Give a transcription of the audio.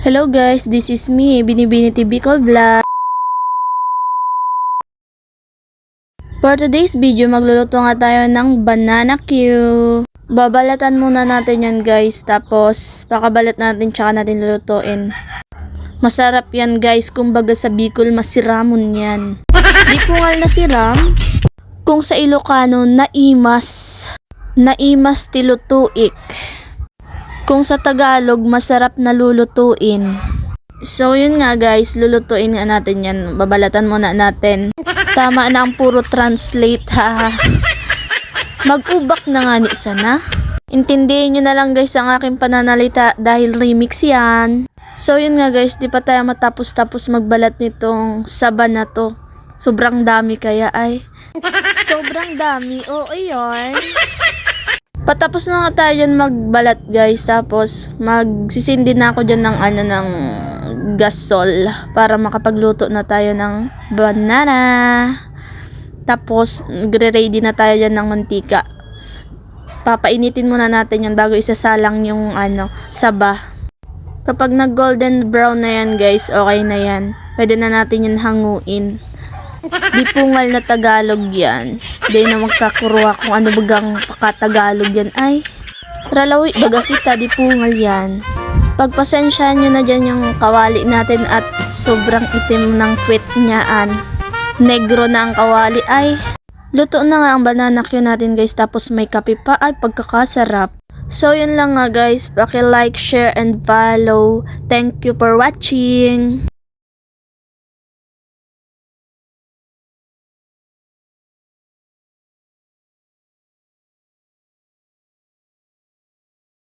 Hello guys, this is me, Binibini TV Called Vlog. For today's video, magluluto nga tayo ng banana Q. Babalatan muna natin yan guys, tapos pakabalat natin tsaka natin lulutuin. Masarap yan guys, kumbaga sa Bicol masiramon yan. Di pungal na siram, kung sa Ilocano naimas. Naimas tilutuik. Kung sa Tagalog, masarap na lulutuin. So, yun nga guys, lulutuin nga natin yan. Babalatan muna natin. Tama na ang puro translate, ha. Mag-ubak na nga ni sana. Intindihin nyo na lang guys ang aking pananalita dahil remix yan. So, yun nga guys, di pa tayo matapos-tapos magbalat nitong saba na to. Sobrang dami kaya ay. Sobrang dami, oo yun. Patapos na nga tayo dyan magbalat guys, tapos magsisindi na ako dyan ng gasol para makapagluto na tayo ng banana. Tapos gre-ready na tayo dyan ng mantika. Papainitin muna natin yan bago isasalang yung saba. Kapag nag golden brown na yan guys, okay na yan. Pwede na natin yan hanguin. Di pungal na Tagalog yan. Di na magkakuruha kung ano bagang pakatagalog yan ay. Ralawi baga kita, di pungal yan. Pagpasensyahan nyo na dyan yung kawali natin at sobrang itim ng puwet nyaan. Negro na ang kawali ay. Luto na nga ang banana Q natin guys, tapos may kape pa ay pagkakasarap. So yun lang nga guys, paki-like, share and follow. Thank you for watching.